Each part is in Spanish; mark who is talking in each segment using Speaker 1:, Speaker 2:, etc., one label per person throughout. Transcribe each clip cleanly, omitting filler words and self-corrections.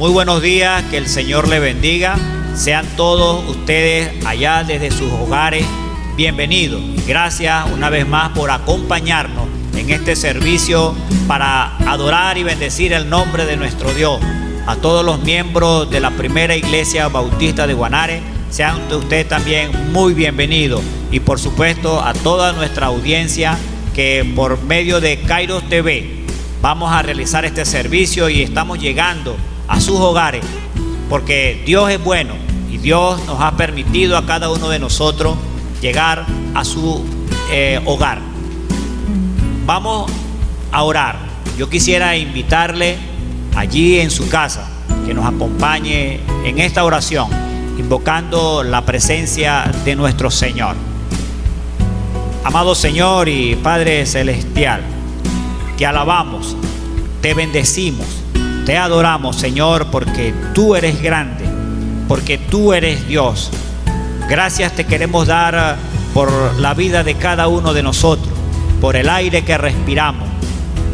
Speaker 1: Muy buenos días, que el Señor le bendiga. Sean todos ustedes allá desde sus hogares bienvenidos. Gracias una vez más por acompañarnos en este servicio para adorar y bendecir el nombre de nuestro Dios. A todos los miembros de la primera iglesia bautista de Guanare, sean ustedes también muy bienvenidos. Y por supuesto a toda nuestra audiencia que por medio de Kairos TV vamos a realizar este servicio y estamos llegando a sus hogares, porque Dios es bueno y Dios nos ha permitido a cada uno de nosotros llegar a su hogar. Vamos a orar. Yo quisiera invitarle allí en su casa que nos acompañe en esta oración, invocando la presencia de nuestro Señor. Amado Señor y Padre Celestial, te alabamos, te bendecimos, te adoramos, Señor, porque tú eres grande, porque tú eres Dios. Gracias te queremos dar por la vida de cada uno de nosotros, por el aire que respiramos,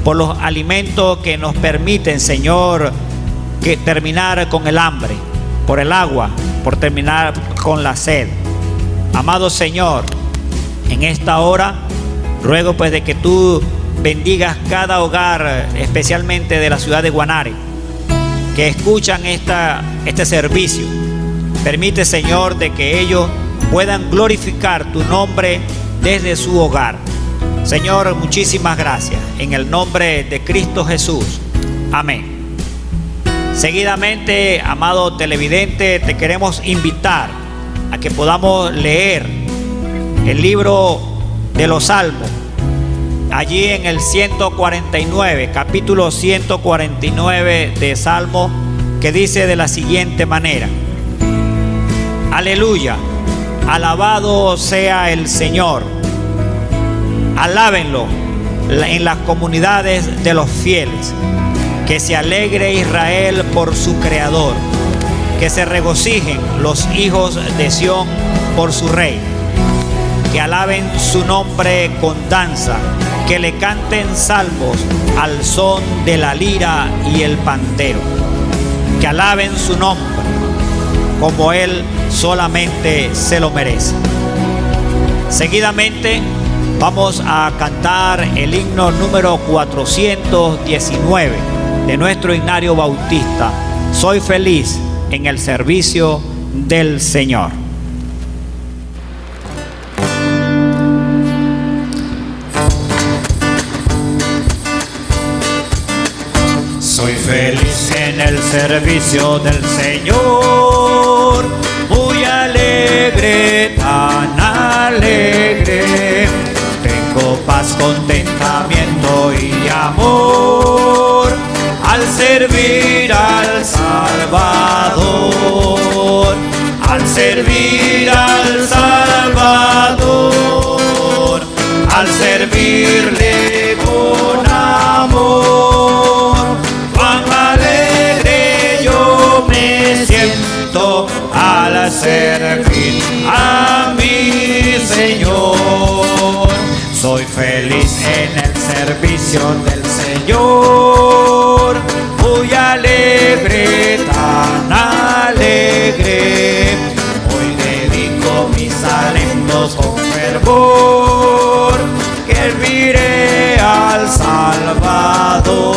Speaker 1: por los alimentos que nos permiten, Señor, que terminar con el hambre, por el agua, por terminar con la sed. Amado Señor, en esta hora ruego pues de que tú bendigas cada hogar, especialmente de la ciudad de Guanare, que escuchan este servicio. Permite, Señor, de que ellos puedan glorificar tu nombre desde su hogar. Señor, muchísimas gracias. En el nombre de Cristo Jesús. Amén. Seguidamente, amado televidente, te queremos invitar a que podamos leer el libro de los Salmos. Allí en el 149, capítulo 149 de Salmos, que dice de la siguiente manera: Aleluya, alabado sea el Señor. Alábenlo en las comunidades de los fieles. Que se alegre Israel por su Creador. Que se regocijen los hijos de Sión por su Rey. Que alaben su nombre con danza. Que le canten salmos al son de la lira y el pandero. Que alaben su nombre como Él solamente se lo merece. Seguidamente vamos a cantar el himno número 419 de nuestro himnario bautista. Soy feliz en el servicio del Señor. Soy feliz en el servicio del Señor, muy alegre, tan alegre. Tengo paz, contentamiento y amor al servir al Salvador, al servir al Salvador, al servirle con amor. Siento al servir a mi Señor. Soy feliz en el servicio del Señor, muy alegre, tan alegre. Hoy dedico mis talentos con fervor, que serviré al Salvador,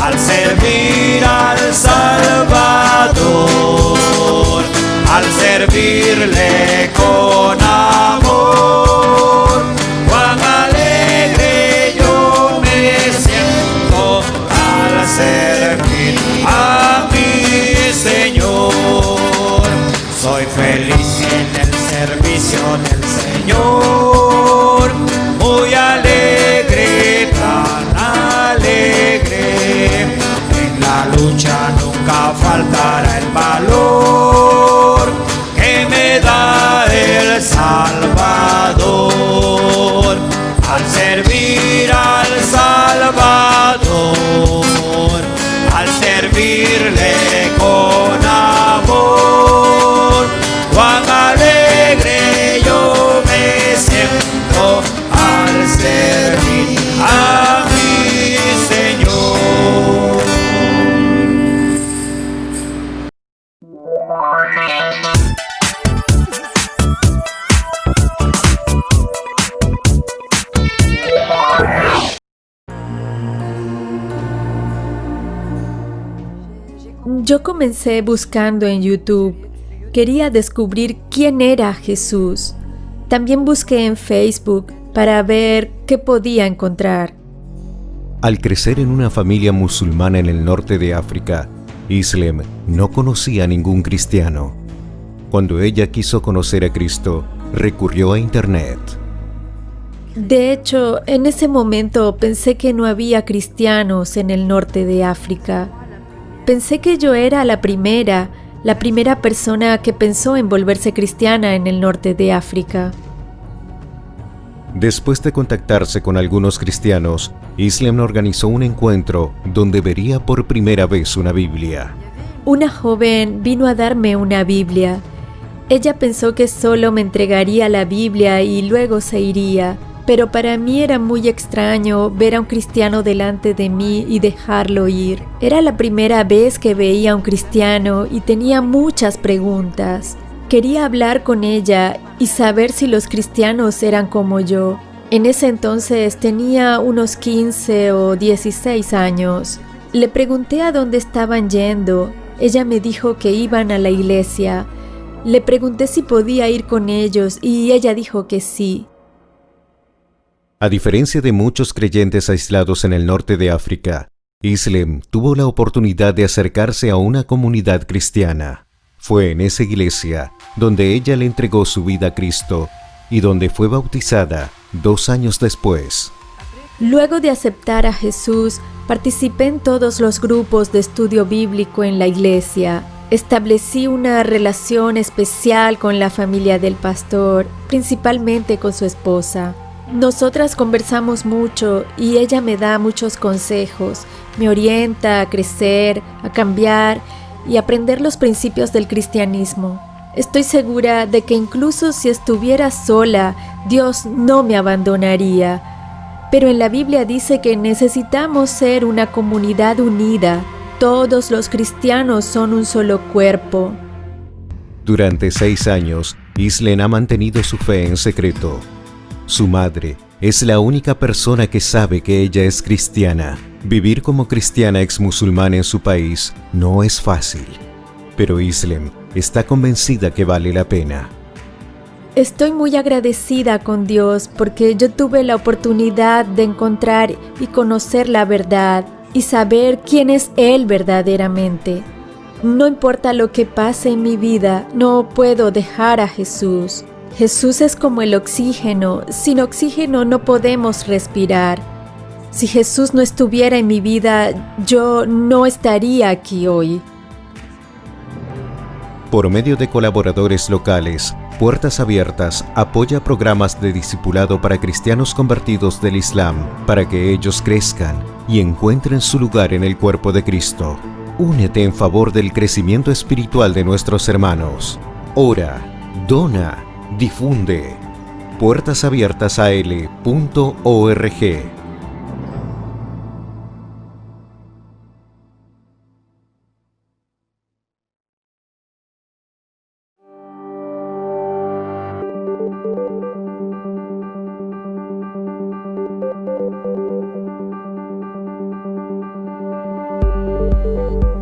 Speaker 1: al servir al Salvador, al servirle con amor. Cuán alegre yo me siento
Speaker 2: Yo comencé buscando en YouTube. Quería descubrir quién era Jesús. También busqué en Facebook para ver qué podía encontrar.
Speaker 3: Al crecer en una familia musulmana en el norte de África, Islem no conocía a ningún cristiano. Cuando ella quiso conocer a Cristo, recurrió a Internet.
Speaker 2: De hecho, en ese momento pensé que no había cristianos en el norte de África. Pensé que yo era la primera persona que pensó en volverse cristiana en el norte de África.
Speaker 3: Después de contactarse con algunos cristianos, Islem organizó un encuentro donde vería por primera vez una Biblia.
Speaker 2: Una joven vino a darme una Biblia. Ella pensó que solo me entregaría la Biblia y luego se iría, pero para mí era muy extraño ver a un cristiano delante de mí y dejarlo ir. Era la primera vez que veía a un cristiano y tenía muchas preguntas. Quería hablar con ella y saber si los cristianos eran como yo. En ese entonces tenía unos 15 o 16 años. Le pregunté a dónde estaban yendo. Ella me dijo que iban a la iglesia. Le pregunté si podía ir con ellos y ella dijo que sí.
Speaker 3: A diferencia de muchos creyentes aislados en el norte de África, Islem tuvo la oportunidad de acercarse a una comunidad cristiana. Fue en esa iglesia donde ella le entregó su vida a Cristo y donde fue bautizada 2 años después.
Speaker 2: Luego de aceptar a Jesús, participé en todos los grupos de estudio bíblico en la iglesia. Establecí una relación especial con la familia del pastor, principalmente con su esposa. Nosotras conversamos mucho y ella me da muchos consejos, me orienta a crecer, a cambiar y aprender los principios del cristianismo. Estoy segura de que incluso si estuviera sola, Dios no me abandonaría. Pero en la Biblia dice que necesitamos ser una comunidad unida. Todos los cristianos son un solo cuerpo.
Speaker 3: Durante 6 años, Islem ha mantenido su fe en secreto. Su madre es la única persona que sabe que ella es cristiana. Vivir como cristiana exmusulmana en su país no es fácil, pero Islem está convencida que vale la pena.
Speaker 2: Estoy muy agradecida con Dios porque yo tuve la oportunidad de encontrar y conocer la verdad y saber quién es Él verdaderamente. No importa lo que pase en mi vida, no puedo dejar a Jesús. Jesús es como el oxígeno. Sin oxígeno no podemos respirar. Si Jesús no estuviera en mi vida, yo no estaría aquí hoy.
Speaker 3: Por medio de colaboradores locales, Puertas Abiertas apoya programas de discipulado para cristianos convertidos del Islam para que ellos crezcan y encuentren su lugar en el cuerpo de Cristo. Únete en favor del crecimiento espiritual de nuestros hermanos. Ora, dona, difunde. puertasabiertasal.org.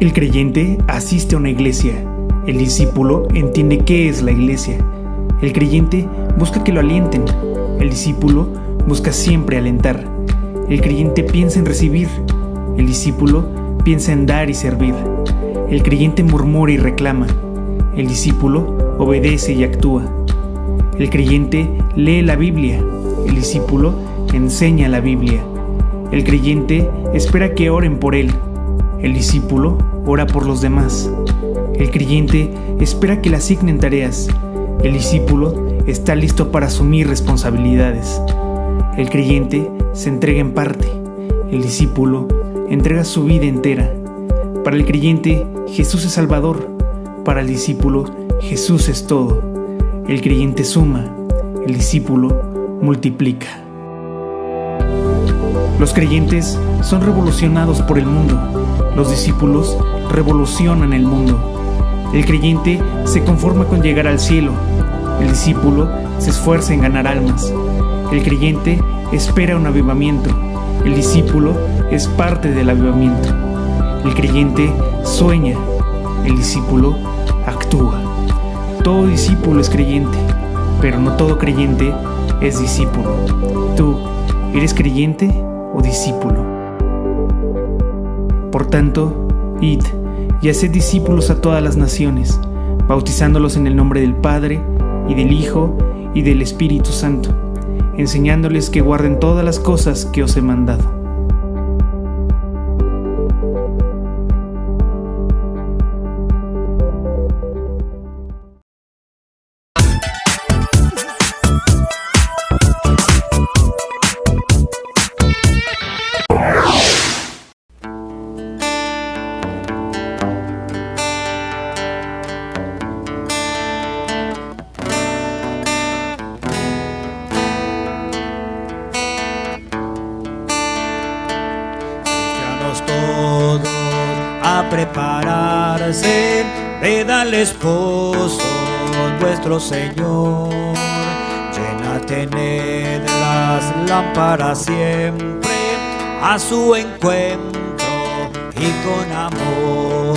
Speaker 4: El creyente asiste a una iglesia. El discípulo entiende qué es la iglesia. El creyente busca que lo alienten. El discípulo busca siempre alentar. El creyente piensa en recibir. El discípulo piensa en dar y servir. El creyente murmura y reclama. El discípulo obedece y actúa. El creyente lee la Biblia. El discípulo enseña la Biblia. El creyente espera que oren por él. El discípulo ora por los demás. El creyente espera que le asignen tareas. El discípulo está listo para asumir responsabilidades. El creyente se entrega en parte. El discípulo entrega su vida entera. Para el creyente, Jesús es Salvador. Para el discípulo, Jesús es todo. El creyente suma. El discípulo multiplica. Los creyentes son revolucionados por el mundo. Los discípulos revolucionan el mundo. El creyente se conforma con llegar al cielo. El discípulo se esfuerza en ganar almas. El creyente espera un avivamiento. El discípulo es parte del avivamiento. El creyente sueña. el discípulo actúa. Todo discípulo es creyente, pero no todo creyente es discípulo. ¿Tú eres creyente o discípulo? Por tanto, id y haced discípulos a todas las naciones, bautizándolos en el nombre del Padre, y del Hijo, y del Espíritu Santo, enseñándoles que guarden todas las cosas que os he mandado.
Speaker 1: Todos a prepararse, ved al esposo nuestro Señor. Llena, tened las lámparas siempre a su encuentro y con amor.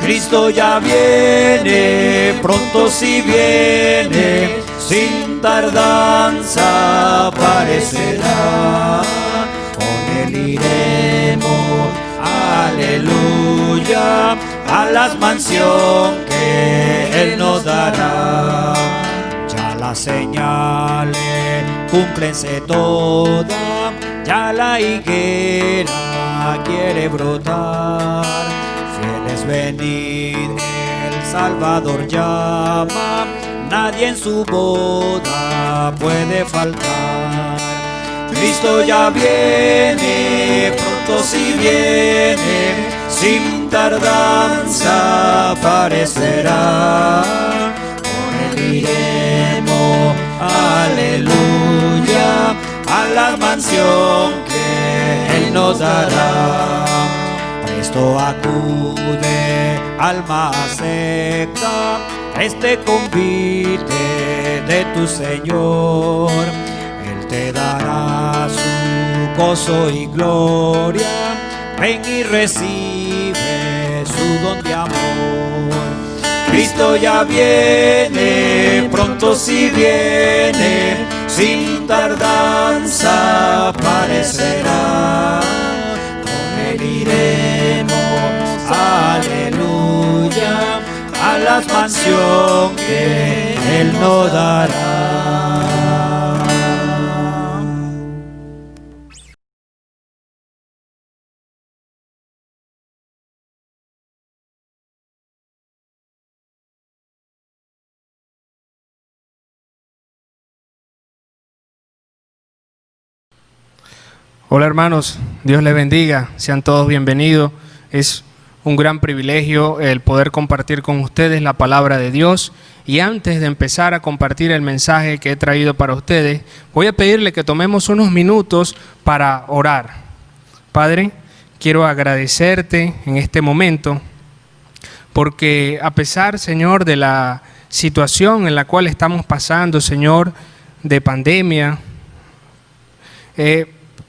Speaker 1: Cristo ya viene, pronto si viene, sin tardanza aparecerá. Con él iremos, aleluya, a la mansión que él nos dará. Ya las señales cúmplense todas, ya la higuera quiere brotar. Fieles venid, el Salvador llama, nadie en su boda puede faltar. Cristo ya viene, pronto si viene, sin tardanza aparecerá. Con él iremos, aleluya, a la mansión que él nos dará. Presto acude, alma acepta este convite de tu Señor. Te dará su gozo y gloria, ven y recibe su don de amor. Cristo ya viene, pronto si viene, sin tardanza aparecerá. Con él iremos, aleluya, a la mansión que él nos dará.
Speaker 5: Hola hermanos, Dios les bendiga, sean todos bienvenidos. Es un gran privilegio el poder compartir con ustedes la palabra de Dios. Y antes de empezar a compartir el mensaje que he traído para ustedes, voy a pedirle que tomemos unos minutos para orar. Padre, quiero agradecerte en este momento, porque a pesar, Señor, de la situación en la cual estamos pasando, Señor, de pandemia,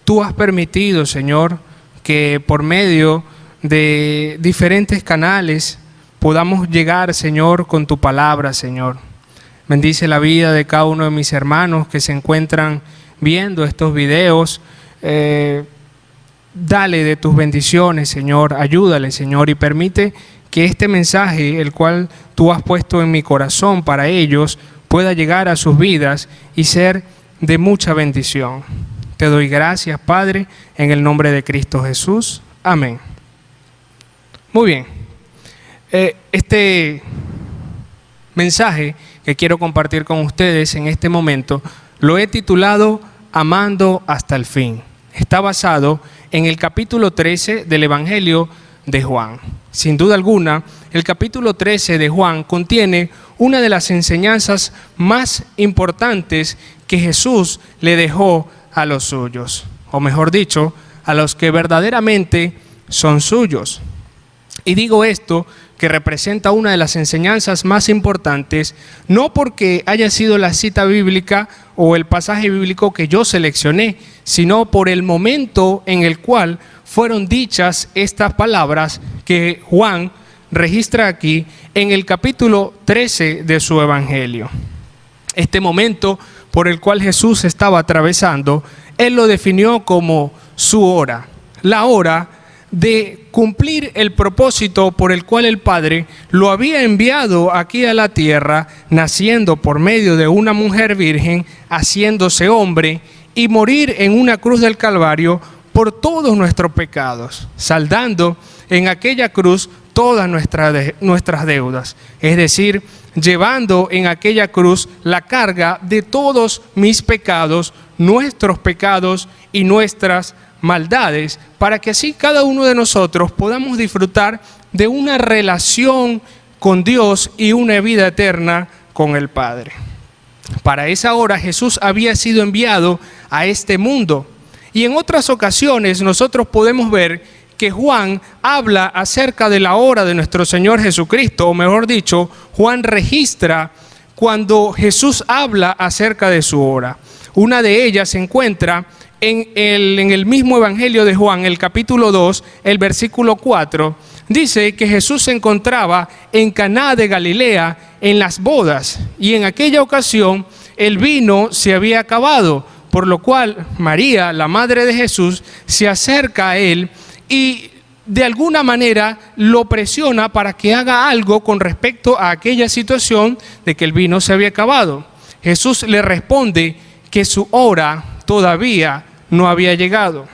Speaker 5: Tú has permitido, Señor, que por medio de diferentes canales podamos llegar, Señor, con tu palabra, Señor. Bendice la vida de cada uno de mis hermanos que se encuentran viendo estos videos. Dale de tus bendiciones, Señor. Ayúdale, Señor, y permite que este mensaje, el cual tú has puesto en mi corazón para ellos, pueda llegar a sus vidas y ser de mucha bendición. Te doy gracias, Padre, en el nombre de Cristo Jesús. Amén. Muy bien. Este mensaje que quiero compartir con ustedes en este momento lo he titulado Amando hasta el fin. Está basado en el capítulo 13 del Evangelio de Juan. Sin duda alguna, el capítulo 13 de Juan contiene una de las enseñanzas más importantes que Jesús le dejó a los suyos, o mejor dicho, a los que verdaderamente son suyos. Y digo esto, que representa una de las enseñanzas más importantes, no porque haya sido la cita bíblica o el pasaje bíblico que yo seleccioné, sino por el momento en el cual fueron dichas estas palabras que Juan registra aquí en el capítulo 13 de su Evangelio. Este momento por el cual Jesús estaba atravesando, Él lo definió como su hora, la hora de cumplir el propósito por el cual el Padre lo había enviado aquí a la tierra, naciendo por medio de una mujer virgen, haciéndose hombre y morir en una cruz del Calvario por todos nuestros pecados, saldando en aquella cruz todas nuestras deudas, es decir, llevando en aquella cruz la carga de todos mis pecados, nuestros pecados y nuestras maldades, para que así cada uno de nosotros podamos disfrutar de una relación con Dios y una vida eterna con el Padre. Para esa hora Jesús había sido enviado a este mundo, y en otras ocasiones nosotros podemos ver que Juan habla acerca de la hora de nuestro Señor Jesucristo, o mejor dicho, Juan registra cuando Jesús habla acerca de su hora. Una de ellas se encuentra en el mismo Evangelio de Juan, el capítulo 2, el versículo 4, dice que Jesús se encontraba en Caná de Galilea en las bodas, y en aquella ocasión el vino se había acabado, por lo cual María, la madre de Jesús, se acerca a él y de alguna manera lo presiona para que haga algo con respecto a aquella situación de que el vino se había acabado. Jesús le responde que su hora todavía no había llegado.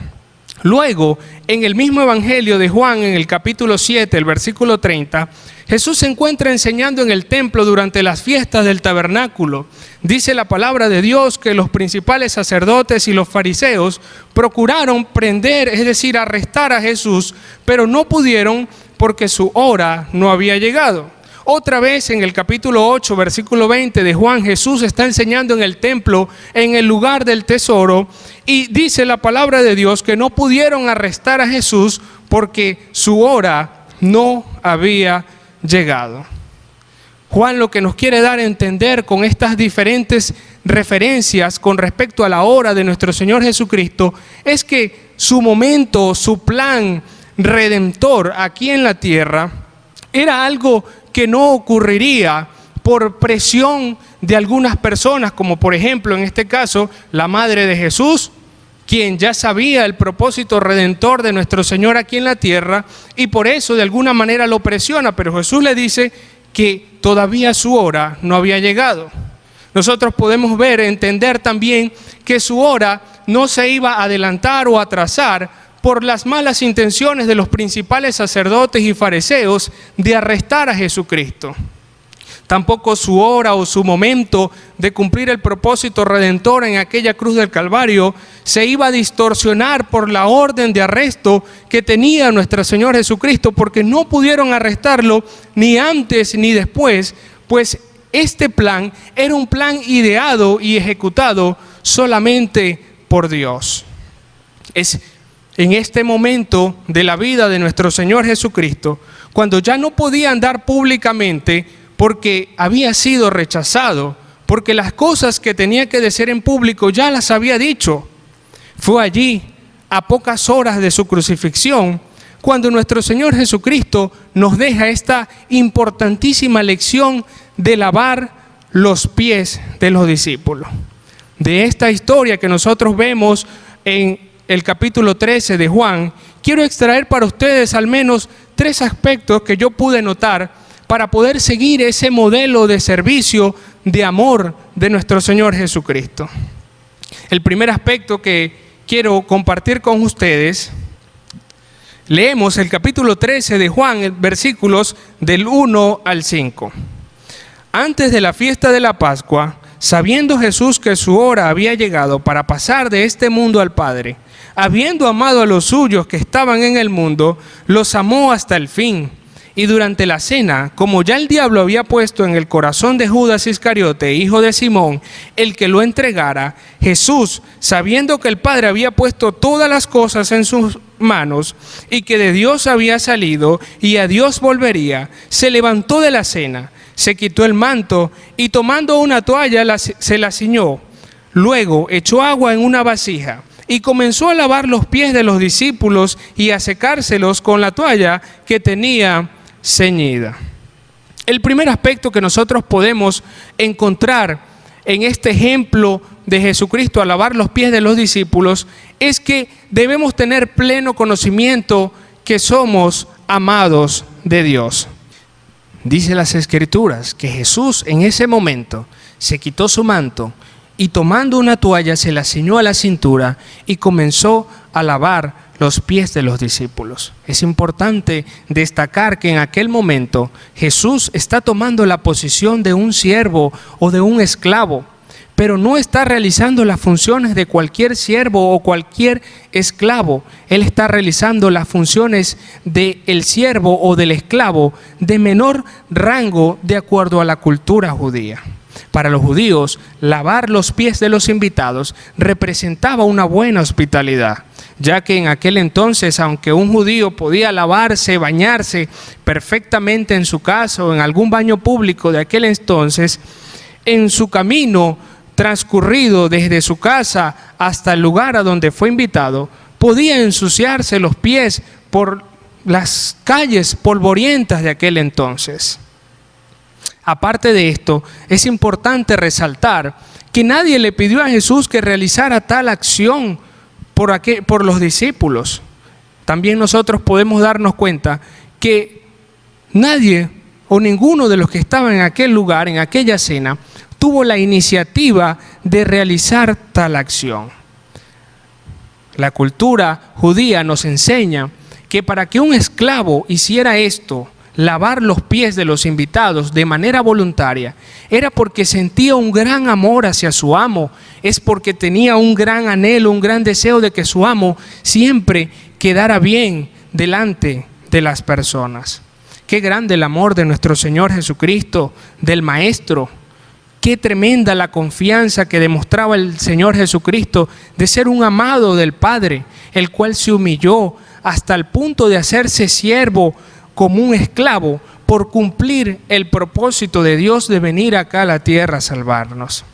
Speaker 5: Luego, en el mismo Evangelio de Juan, en el capítulo 7, el versículo 30, Jesús se encuentra enseñando en el templo durante las fiestas del tabernáculo. Dice la palabra de Dios que los principales sacerdotes y los fariseos procuraron prender, es decir, arrestar a Jesús, pero no pudieron porque su hora no había llegado. Otra vez en el capítulo 8, versículo 20 de Juan, Jesús está enseñando en el templo, en el lugar del tesoro, y dice la palabra de Dios que no pudieron arrestar a Jesús porque su hora no había llegado. Juan lo que nos quiere dar a entender con estas diferentes referencias con respecto a la hora de nuestro Señor Jesucristo es que su momento, su plan redentor aquí en la tierra era algo que no ocurriría por presión de algunas personas, como por ejemplo en este caso la madre de Jesús, quien ya sabía el propósito redentor de nuestro Señor aquí en la tierra y por eso de alguna manera lo presiona, pero Jesús le dice que todavía su hora no había llegado. Nosotros podemos ver, entender también que su hora no se iba a adelantar o atrasar por las malas intenciones de los principales sacerdotes y fariseos de arrestar a Jesucristo. Tampoco su hora o su momento de cumplir el propósito redentor en aquella cruz del Calvario se iba a distorsionar por la orden de arresto que tenía nuestro Señor Jesucristo, porque no pudieron arrestarlo ni antes ni después, pues este plan era un plan ideado y ejecutado solamente por Dios. Es en este momento de la vida de nuestro Señor Jesucristo, cuando ya no podía andar públicamente porque había sido rechazado, porque las cosas que tenía que decir en público ya las había dicho. Fue allí, a pocas horas de su crucifixión, cuando nuestro Señor Jesucristo nos deja esta importantísima lección de lavar los pies de los discípulos. De esta historia que nosotros vemos en el capítulo 13 de Juan, quiero extraer para ustedes al menos 3 aspectos que yo pude notar para poder seguir ese modelo de servicio, de amor de nuestro Señor Jesucristo. El primer aspecto que quiero compartir con ustedes, leemos el capítulo 13 de Juan, versículos del 1 al 5. Antes de la fiesta de la Pascua, sabiendo Jesús que su hora había llegado para pasar de este mundo al Padre, habiendo amado a los suyos que estaban en el mundo, los amó hasta el fin. Y durante la cena, como ya el diablo había puesto en el corazón de Judas Iscariote, hijo de Simón, el que lo entregara, Jesús, sabiendo que el Padre había puesto todas las cosas en sus manos y que de Dios había salido y a Dios volvería, se levantó de la cena, se quitó el manto y tomando una toalla se la ciñó. Luego echó agua en una vasija y comenzó a lavar los pies de los discípulos y a secárselos con la toalla que tenía ceñida. El primer aspecto que nosotros podemos encontrar en este ejemplo de Jesucristo al lavar los pies de los discípulos es que debemos tener pleno conocimiento que somos amados de Dios. Dice las Escrituras que Jesús en ese momento se quitó su manto y tomando una toalla se la ciñó a la cintura y comenzó a lavar los pies de los discípulos. Es importante destacar que en aquel momento Jesús está tomando la posición de un siervo o de un esclavo, pero no está realizando las funciones de cualquier siervo o cualquier esclavo. Él está realizando las funciones del siervo o del esclavo de menor rango de acuerdo a la cultura judía. Para los judíos, lavar los pies de los invitados representaba una buena hospitalidad, ya que en aquel entonces, aunque un judío podía lavarse, bañarse perfectamente en su casa o en algún baño público de aquel entonces, en su camino transcurrido desde su casa hasta el lugar a donde fue invitado, podía ensuciarse los pies por las calles polvorientas de aquel entonces. Aparte de esto, es importante resaltar que nadie le pidió a Jesús que realizara tal acción por los discípulos. También nosotros podemos darnos cuenta que nadie o ninguno de los que estaban en aquel lugar, en aquella cena, tuvo la iniciativa de realizar tal acción. La cultura judía nos enseña que para que un esclavo hiciera esto, lavar los pies de los invitados de manera voluntaria, era porque sentía un gran amor hacia su amo, es porque tenía un gran anhelo, un gran deseo de que su amo siempre quedara bien delante de las personas. Qué grande el amor de nuestro Señor Jesucristo, del Maestro. Qué tremenda la confianza que demostraba el Señor Jesucristo de ser un amado del Padre, el cual se humilló hasta el punto de hacerse siervo como un esclavo por cumplir el propósito de Dios de venir acá a la tierra a salvarnos.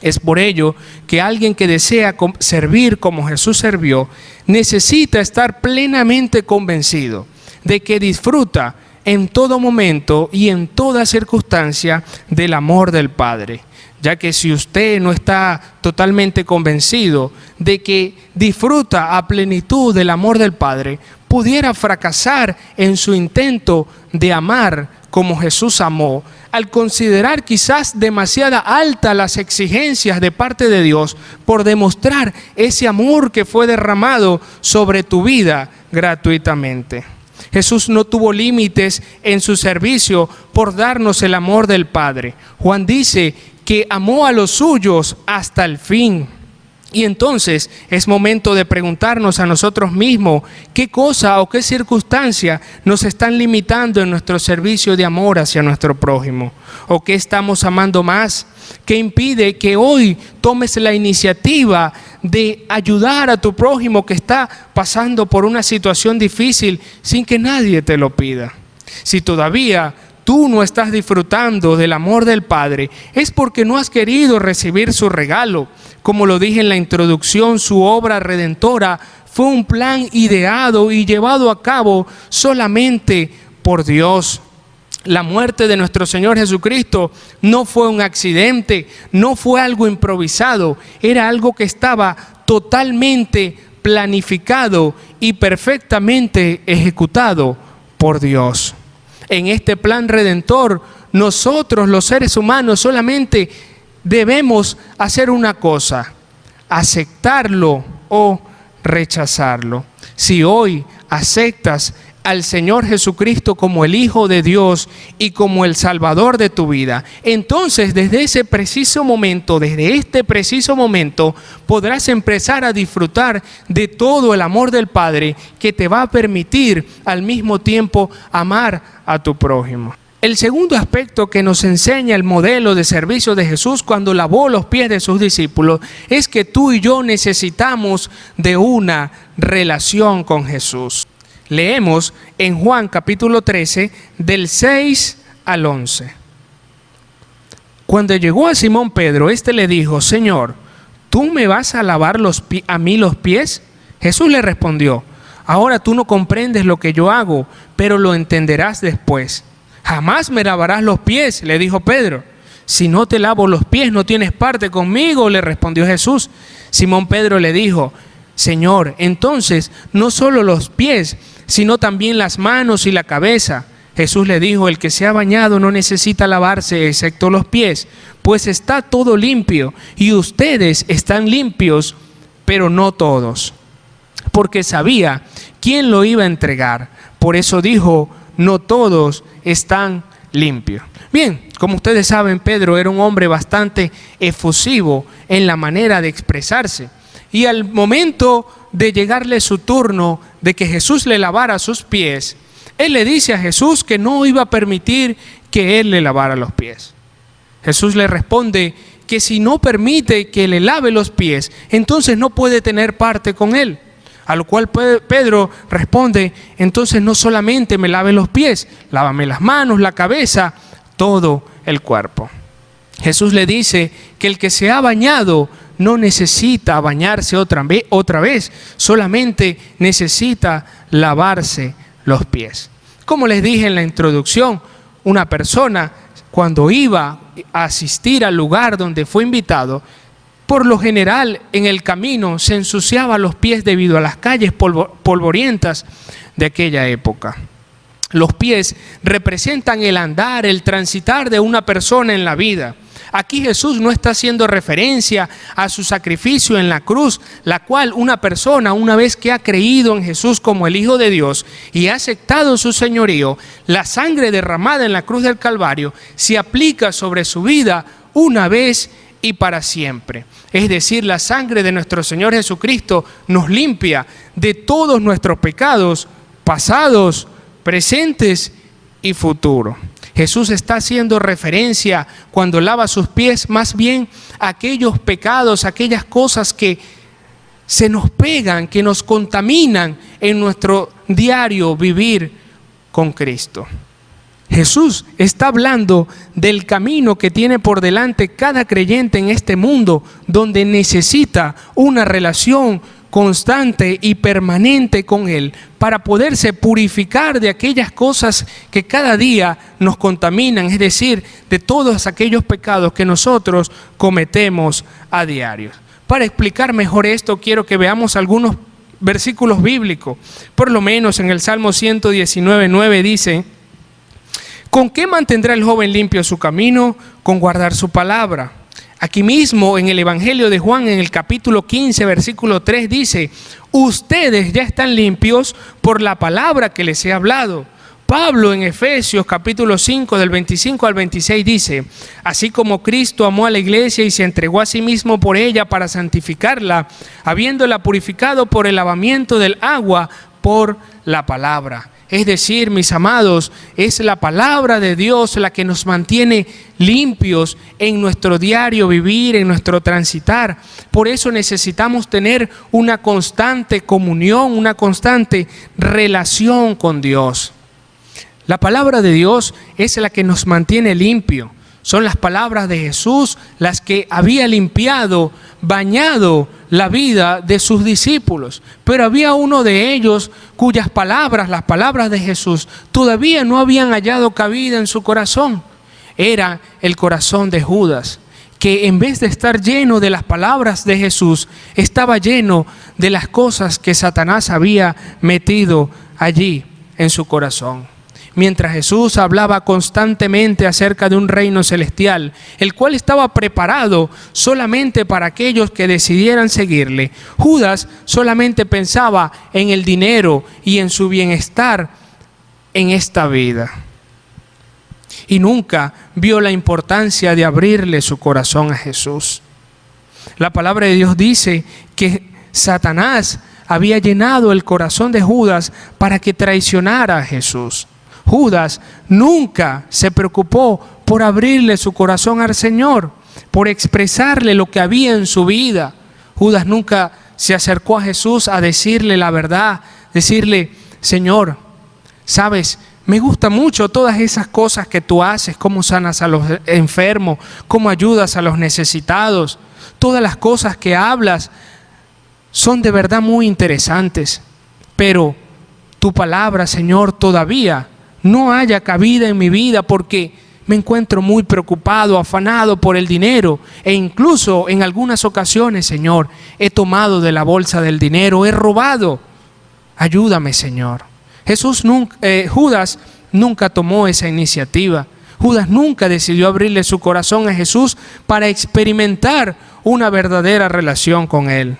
Speaker 5: Es por ello que alguien que desea servir como Jesús sirvió, necesita estar plenamente convencido de que disfruta en todo momento y en toda circunstancia del amor del Padre. Ya que si usted no está totalmente convencido de que disfruta a plenitud del amor del Padre, pudiera fracasar en su intento de amar como Jesús amó, al considerar quizás demasiado altas las exigencias de parte de Dios por demostrar ese amor que fue derramado sobre tu vida gratuitamente. Jesús no tuvo límites en su servicio por darnos el amor del Padre. Juan dice que amó a los suyos hasta el fin. Y entonces es momento de preguntarnos a nosotros mismos qué cosa o qué circunstancia nos están limitando en nuestro servicio de amor hacia nuestro prójimo. ¿O qué estamos amando más? ¿Qué impide que hoy tomes la iniciativa de ayudar a tu prójimo que está pasando por una situación difícil sin que nadie te lo pida? Si todavía tú no estás disfrutando del amor del Padre, es porque no has querido recibir su regalo. Como lo dije en la introducción, su obra redentora fue un plan ideado y llevado a cabo solamente por Dios. La muerte de nuestro Señor Jesucristo no fue un accidente, no fue algo improvisado, era algo que estaba totalmente planificado y perfectamente ejecutado por Dios. En este plan redentor, nosotros los seres humanos solamente debemos hacer una cosa: aceptarlo o rechazarlo. Si hoy aceptas al Señor Jesucristo como el Hijo de Dios y como el Salvador de tu vida, entonces desde este preciso momento, podrás empezar a disfrutar de todo el amor del Padre que te va a permitir al mismo tiempo amar a tu prójimo. El segundo aspecto que nos enseña el modelo de servicio de Jesús cuando lavó los pies de sus discípulos es que tú y yo necesitamos de una relación con Jesús. Leemos en Juan capítulo 13 del 6 al 11. Cuando llegó a Simón Pedro, éste le dijo: Señor, ¿tú me vas a lavar a mí los pies? Jesús le respondió: Ahora tú no comprendes lo que yo hago, pero lo entenderás después. Jamás me lavarás los pies, le dijo Pedro. Si no te lavo los pies, no tienes parte conmigo, le respondió Jesús. Simón Pedro le dijo: Señor, entonces no solo los pies, sino también las manos y la cabeza. Jesús le dijo: el que se ha bañado no necesita lavarse excepto los pies, pues está todo limpio, y ustedes están limpios, pero no todos. Porque sabía quién lo iba a entregar. Por eso dijo: no todos están limpios. Bien, como ustedes saben, Pedro era un hombre bastante efusivo en la manera de expresarse. Y al momento de llegarle su turno de que Jesús le lavara sus pies, él le dice a Jesús que no iba a permitir que él le lavara los pies. Jesús le responde que si no permite que le lave los pies, entonces no puede tener parte con él. A lo cual Pedro responde: entonces no solamente me lave los pies, lávame las manos, la cabeza, todo el cuerpo. Jesús le dice que el que se ha bañado no necesita bañarse otra vez, solamente necesita lavarse los pies. Como les dije en la introducción, una persona cuando iba a asistir al lugar donde fue invitado, por lo general en el camino se ensuciaba los pies debido a las calles polvorientas de aquella época. Los pies representan el andar, el transitar de una persona en la vida. Aquí Jesús no está haciendo referencia a su sacrificio en la cruz, la cual una persona, una vez que ha creído en Jesús como el Hijo de Dios y ha aceptado su señorío, la sangre derramada en la cruz del Calvario se aplica sobre su vida una vez y para siempre. Es decir, la sangre de nuestro Señor Jesucristo nos limpia de todos nuestros pecados pasados, presentes y futuros. Jesús está haciendo referencia cuando lava sus pies más bien a aquellos pecados, aquellas cosas que se nos pegan, que nos contaminan en nuestro diario vivir con Cristo. Jesús está hablando del camino que tiene por delante cada creyente en este mundo, donde necesita una relación constante y permanente con Él para poderse purificar de aquellas cosas que cada día nos contaminan, es decir, de todos aquellos pecados que nosotros cometemos a diario. Para explicar mejor esto, quiero que veamos algunos versículos bíblicos. Por lo menos en el Salmo 119:9 dice: ¿con qué mantendrá el joven limpio su camino? Con guardar su palabra. Aquí mismo en el Evangelio de Juan, en el capítulo 15, versículo 3 dice: ustedes ya están limpios por la palabra que les he hablado. Pablo en Efesios capítulo 5 del 25 al 26 dice: así como Cristo amó a la iglesia y se entregó a sí mismo por ella para santificarla, habiéndola purificado por el lavamiento del agua por la palabra. Es decir, mis amados, es la palabra de Dios la que nos mantiene limpios en nuestro diario vivir, en nuestro transitar. Por eso necesitamos tener una constante comunión, una constante relación con Dios. La palabra de Dios es la que nos mantiene limpio. Son las palabras de Jesús las que había limpiado, bañado la vida de sus discípulos. Pero había uno de ellos cuyas palabras, las palabras de Jesús, todavía no habían hallado cabida en su corazón. Era el corazón de Judas, que en vez de estar lleno de las palabras de Jesús, estaba lleno de las cosas que Satanás había metido allí en su corazón. Mientras Jesús hablaba constantemente acerca de un reino celestial, el cual estaba preparado solamente para aquellos que decidieran seguirle, Judas solamente pensaba en el dinero y en su bienestar en esta vida. Y nunca vio la importancia de abrirle su corazón a Jesús. La palabra de Dios dice que Satanás había llenado el corazón de Judas para que traicionara a Jesús. Judas nunca se preocupó por abrirle su corazón al Señor, por expresarle lo que había en su vida. Judas nunca se acercó a Jesús a decirle la verdad, decirle: Señor, sabes, me gusta mucho todas esas cosas que tú haces, cómo sanas a los enfermos, cómo ayudas a los necesitados, todas las cosas que hablas son de verdad muy interesantes. pero tu palabra, Señor, todavía no haya cabida en mi vida porque me encuentro muy preocupado, afanado por el dinero e incluso en algunas ocasiones, Señor, he tomado de la bolsa del dinero, he robado. Ayúdame, Señor. Judas nunca tomó esa iniciativa. Judas nunca decidió abrirle su corazón a Jesús para experimentar una verdadera relación con Él.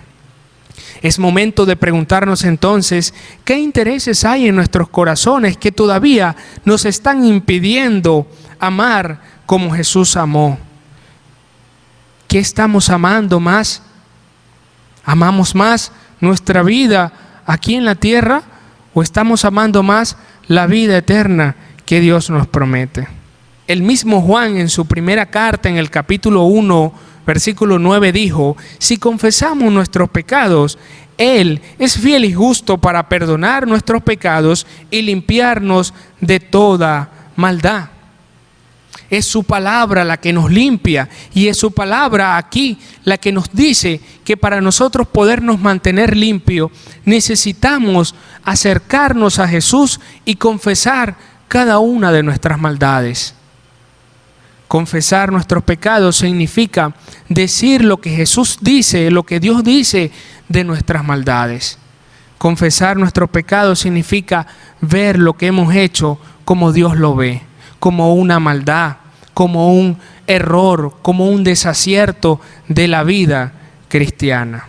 Speaker 5: Es momento de preguntarnos entonces, ¿qué intereses hay en nuestros corazones que todavía nos están impidiendo amar como Jesús amó? ¿Qué estamos amando más? ¿Amamos más nuestra vida aquí en la tierra o estamos amando más la vida eterna que Dios nos promete? El mismo Juan en su primera carta, en el capítulo 1, versículo 9, dijo: si confesamos nuestros pecados, Él es fiel y justo para perdonar nuestros pecados y limpiarnos de toda maldad. Es su palabra la que nos limpia y es su palabra aquí la que nos dice que para nosotros podernos mantener limpios necesitamos acercarnos a Jesús y confesar cada una de nuestras maldades. Confesar nuestros pecados significa decir lo que Jesús dice, lo que Dios dice de nuestras maldades. Confesar nuestros pecados significa ver lo que hemos hecho como Dios lo ve, como una maldad, como un error, como un desacierto de la vida cristiana.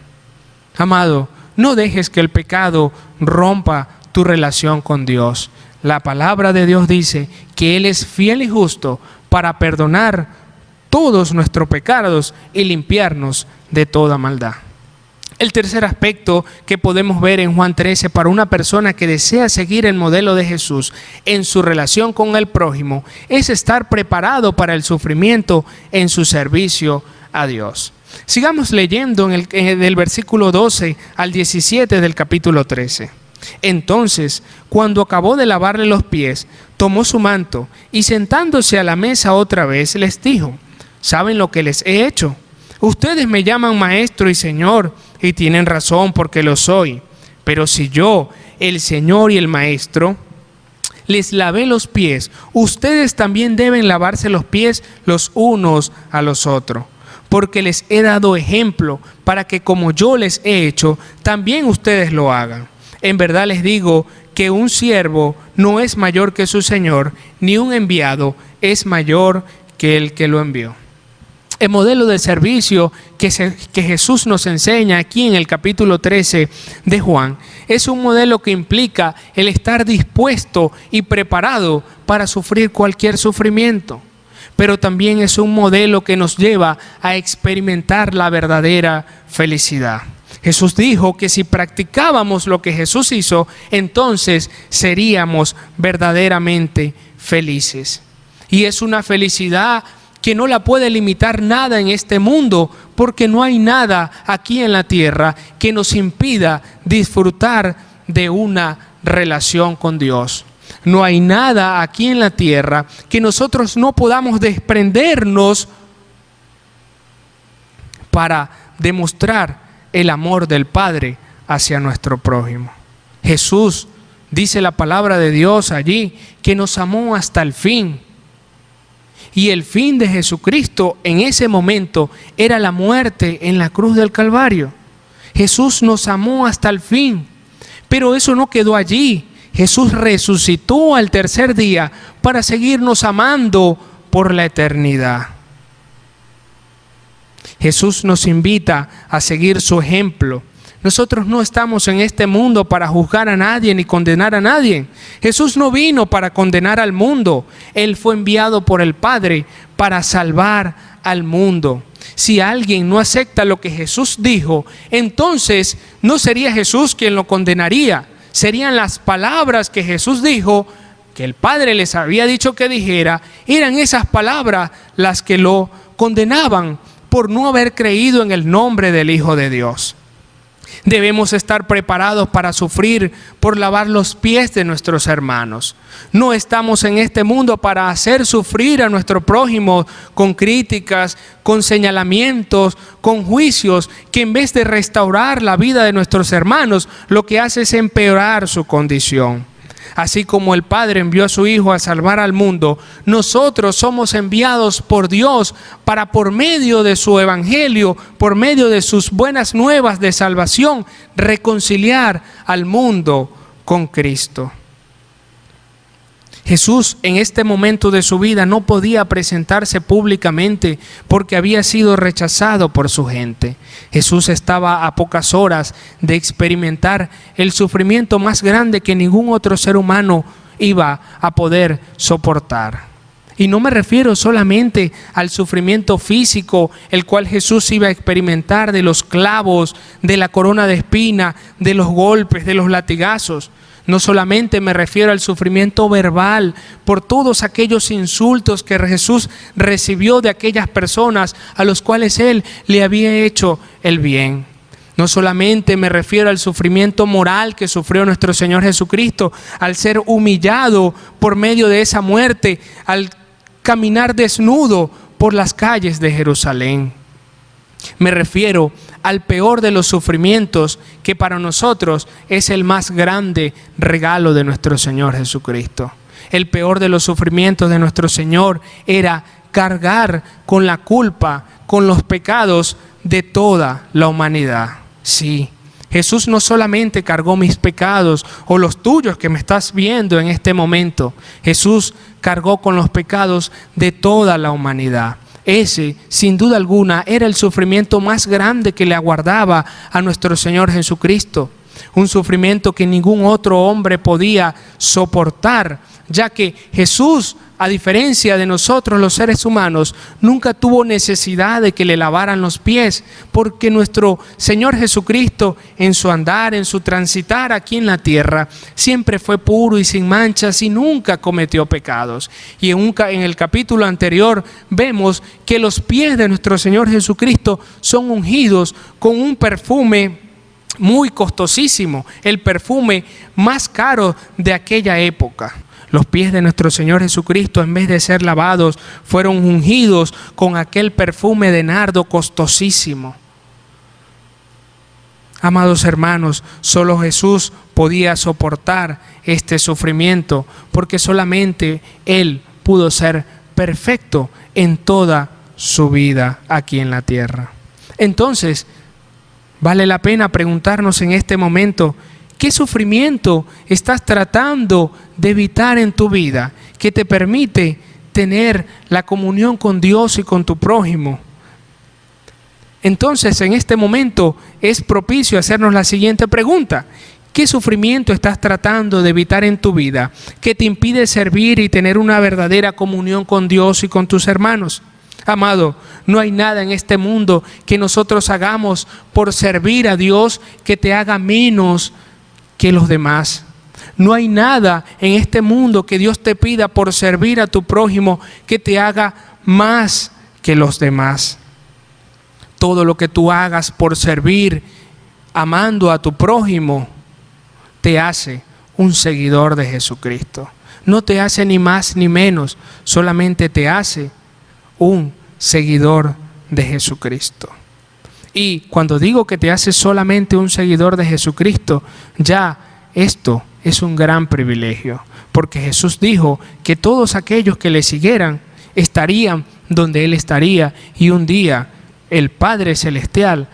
Speaker 5: Amado, no dejes que el pecado rompa tu relación con Dios. La palabra de Dios dice que Él es fiel y justo para perdonar todos nuestros pecados y limpiarnos de toda maldad. El tercer aspecto que podemos ver en Juan 13 para una persona que desea seguir el modelo de Jesús en su relación con el prójimo es estar preparado para el sufrimiento en su servicio a Dios. Sigamos leyendo del versículo 12 al 17 del capítulo 13. Entonces, cuando acabó de lavarle los pies, tomó su manto y sentándose a la mesa otra vez les dijo: ¿saben lo que les he hecho? Ustedes me llaman maestro y señor y tienen razón porque lo soy. Pero si yo, el Señor y el Maestro, les lavé los pies, ustedes también deben lavarse los pies los unos a los otros. Porque les he dado ejemplo para que como yo les he hecho, también ustedes lo hagan. En verdad les digo que un siervo no es mayor que su Señor, ni un enviado es mayor que el que lo envió. El modelo de servicio que Jesús nos enseña aquí en el capítulo 13 de Juan es un modelo que implica el estar dispuesto y preparado para sufrir cualquier sufrimiento, pero también es un modelo que nos lleva a experimentar la verdadera felicidad. Jesús dijo que si practicábamos lo que Jesús hizo, entonces seríamos verdaderamente felices. Y es una felicidad que no la puede limitar nada en este mundo, porque no hay nada aquí en la tierra que nos impida disfrutar de una relación con Dios. No hay nada aquí en la tierra que nosotros no podamos desprendernos para demostrar el amor del Padre hacia nuestro prójimo. Jesús, dice la palabra de Dios allí, que nos amó hasta el fin. Y el fin de Jesucristo en ese momento era la muerte en la cruz del Calvario. Jesús nos amó hasta el fin, pero eso no quedó allí. Jesús resucitó al tercer día para seguirnos amando por la eternidad. Jesús nos invita a seguir su ejemplo. Nosotros no estamos en este mundo para juzgar a nadie ni condenar a nadie. Jesús no vino para condenar al mundo. Él fue enviado por el Padre para salvar al mundo. Si alguien no acepta lo que Jesús dijo, entonces no sería Jesús quien lo condenaría. Serían las palabras que Jesús dijo, que el Padre les había dicho que dijera, eran esas palabras las que lo condenaban por no haber creído en el nombre del Hijo de Dios. Debemos estar preparados para sufrir por lavar los pies de nuestros hermanos. No estamos en este mundo para hacer sufrir a nuestro prójimo con críticas, con señalamientos, con juicios, que en vez de restaurar la vida de nuestros hermanos, lo que hace es empeorar su condición. Así como el Padre envió a su Hijo a salvar al mundo, nosotros somos enviados por Dios para, por medio de su evangelio, por medio de sus buenas nuevas de salvación, reconciliar al mundo con Cristo. Jesús en este momento de su vida no podía presentarse públicamente porque había sido rechazado por su gente. Jesús estaba a pocas horas de experimentar el sufrimiento más grande que ningún otro ser humano iba a poder soportar. Y no me refiero solamente al sufrimiento físico, el cual Jesús iba a experimentar, de los clavos, de la corona de espina, de los golpes, de los latigazos. No solamente me refiero al sufrimiento verbal por todos aquellos insultos que Jesús recibió de aquellas personas a los cuales Él le había hecho el bien. No solamente me refiero al sufrimiento moral que sufrió nuestro Señor Jesucristo al ser humillado por medio de esa muerte, al caminar desnudo por las calles de Jerusalén. Me refiero al peor de los sufrimientos, que para nosotros es el más grande regalo de nuestro Señor Jesucristo. El peor de los sufrimientos de nuestro Señor era cargar con la culpa, con los pecados de toda la humanidad. Sí, Jesús no solamente cargó mis pecados o los tuyos que me estás viendo en este momento. Jesús cargó con los pecados de toda la humanidad. Ese, sin duda alguna, era el sufrimiento más grande que le aguardaba a nuestro Señor Jesucristo. Un sufrimiento que ningún otro hombre podía soportar, ya que Jesús, a diferencia de nosotros los seres humanos, nunca tuvo necesidad de que le lavaran los pies, porque nuestro Señor Jesucristo, en su andar, en su transitar aquí en la tierra, siempre fue puro y sin manchas y nunca cometió pecados. Y en el capítulo anterior vemos que los pies de nuestro Señor Jesucristo son ungidos con un perfume muy costosísimo, el perfume más caro de aquella época. Los pies de nuestro Señor Jesucristo, en vez de ser lavados, fueron ungidos con aquel perfume de nardo costosísimo. Amados hermanos, solo Jesús podía soportar este sufrimiento, porque solamente Él pudo ser perfecto en toda su vida aquí en la tierra. Entonces, vale la pena preguntarnos en este momento: ¿qué sufrimiento estás tratando de evitar en tu vida que te permite tener la comunión con Dios y con tu prójimo? Entonces, en este momento es propicio hacernos la siguiente pregunta: ¿qué sufrimiento estás tratando de evitar en tu vida que te impide servir y tener una verdadera comunión con Dios y con tus hermanos? Amado, no hay nada en este mundo que nosotros hagamos por servir a Dios que te haga menos que los demás. No hay nada en este mundo que Dios te pida por servir a tu prójimo que te haga más que los demás. Todo lo que tú hagas por servir, amando a tu prójimo, te hace un seguidor de Jesucristo. No te hace ni más ni menos, solamente te hace un seguidor de Jesucristo. Y cuando digo que te hace solamente un seguidor de Jesucristo, ya esto es un gran privilegio, porque Jesús dijo que todos aquellos que le siguieran estarían donde Él estaría, y un día el Padre Celestial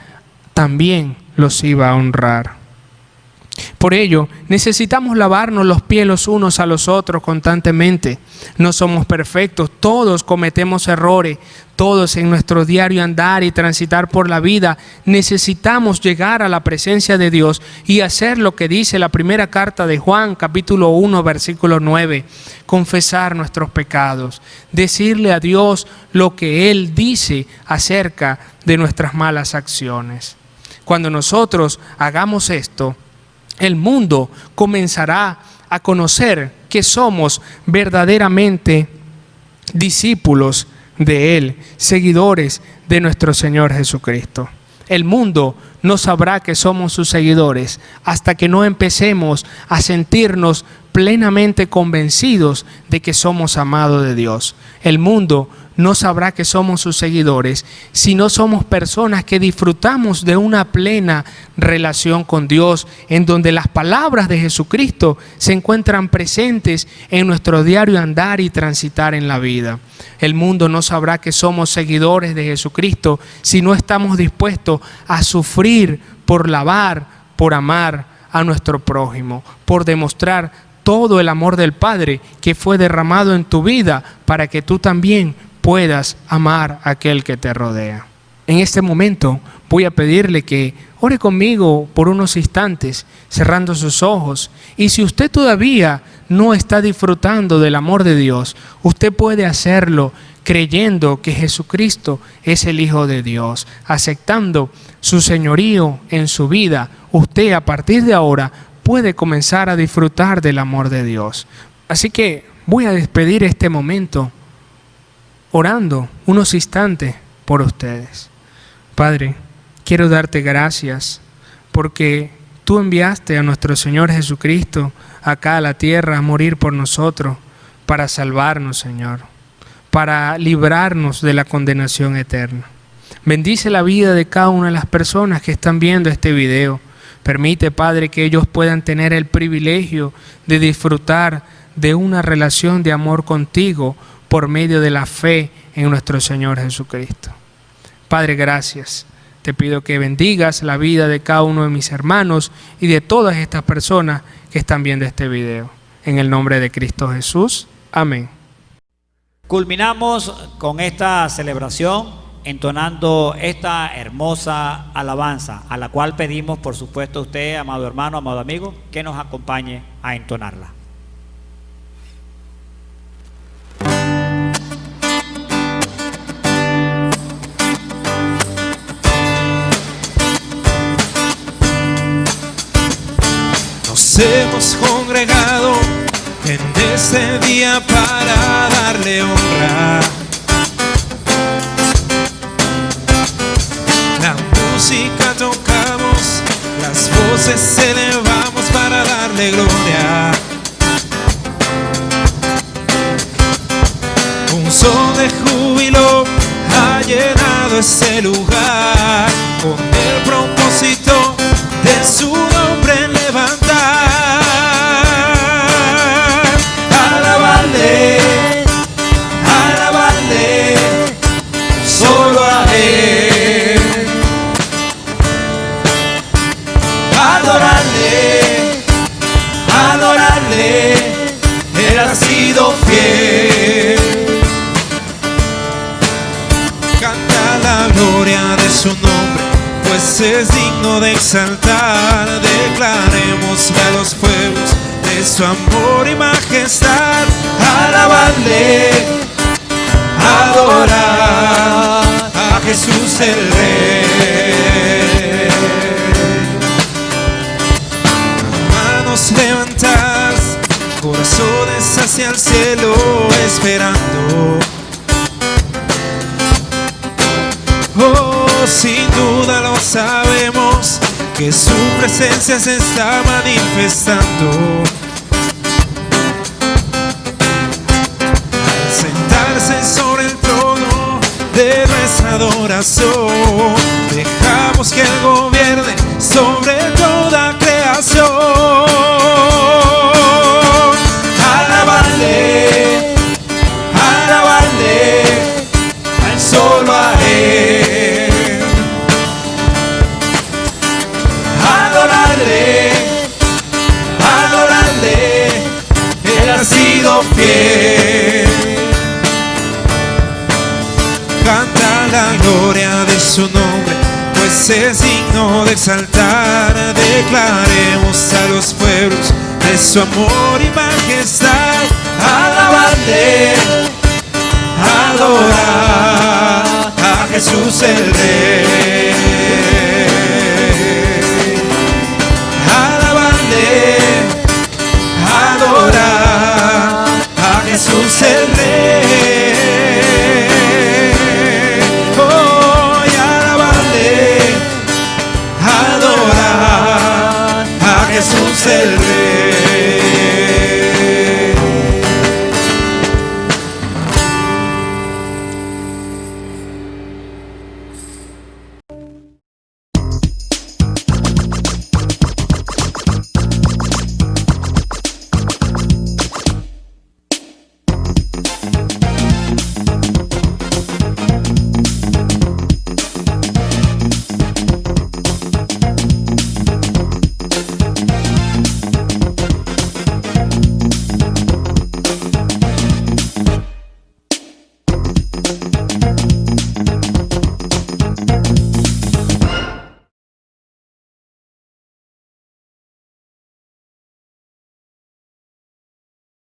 Speaker 5: también los iba a honrar. Por ello, necesitamos lavarnos los pies los unos a los otros constantemente. No somos perfectos, todos cometemos errores, todos en nuestro diario andar y transitar por la vida necesitamos llegar a la presencia de Dios y hacer lo que dice la primera carta de Juan, capítulo 1, versículo 9, confesar nuestros pecados, decirle a Dios lo que Él dice acerca de nuestras malas acciones. Cuando nosotros hagamos esto, el mundo comenzará a conocer que somos verdaderamente discípulos de Él, seguidores de nuestro Señor Jesucristo. el mundo no sabrá que somos sus seguidores hasta que no empecemos a sentirnos plenamente convencidos de que somos amados de Dios. El mundo no sabrá que somos sus seguidores si no somos personas que disfrutamos de una plena relación con Dios, en donde las palabras de Jesucristo se encuentran presentes en nuestro diario andar y transitar en la vida. El mundo no sabrá que somos seguidores de Jesucristo si no estamos dispuestos a sufrir por amar a nuestro prójimo, por demostrar todo el amor del Padre que fue derramado en tu vida para que tú también puedas amar a aquel que te rodea. En este momento voy a pedirle que ore conmigo por unos instantes, cerrando sus ojos. Y si usted todavía no está disfrutando del amor de Dios, usted puede hacerlo creyendo que Jesucristo es el Hijo de Dios, aceptando su señorío en su vida. Usted a partir de ahora puede comenzar a disfrutar del amor de Dios. Así que voy a despedir este momento orando unos instantes por ustedes. Padre, quiero darte gracias porque tú enviaste a nuestro Señor Jesucristo acá a la tierra a morir por nosotros, para salvarnos, Señor, para librarnos de la condenación eterna. Bendice la vida de cada una de las personas que están viendo este video. Permite, Padre, que ellos puedan tener el privilegio de disfrutar de una relación de amor contigo por medio de la fe en nuestro Señor Jesucristo. Padre, gracias. Te pido que bendigas la vida de cada uno de mis hermanos y de todas estas personas que están viendo este video. En el nombre de Cristo Jesús. Amén.
Speaker 1: Culminamos con esta celebración entonando esta hermosa alabanza, a la cual pedimos, por supuesto, a usted, amado hermano, amado amigo, que nos acompañe a entonarla.
Speaker 6: Nos hemos congregado en este día para darle honra. La música tocamos, las voces elevamos para darle gloria. Un son de júbilo ha llenado este lugar, con el propósito de su nombre levantar. Alabarle, alabarle, solo a Él. Adorarle, adorarle, Él ha sido fiel. Canta la gloria de su nombre, pues es digno de exaltar. Declaremos a los pueblos de su amor y majestad. Alabarle, adorar a Jesús el Rey. Manos levantadas, corazones hacia el cielo esperando. Oh, sin duda lo sabemos, que su presencia se está manifestando. Al sentarse sobre el trono de nuestra adoración, dejamos que Él gobierne sobre toda creación. Alabarle, alabarle, al solo a Él. Adorarle, adorarle, Él ha sido fiel. Canta la gloria de su nombre, pues es digno de exaltar. Declaremos a los pueblos de su amor y majestad. Alabarle, adorar a Jesús el Rey.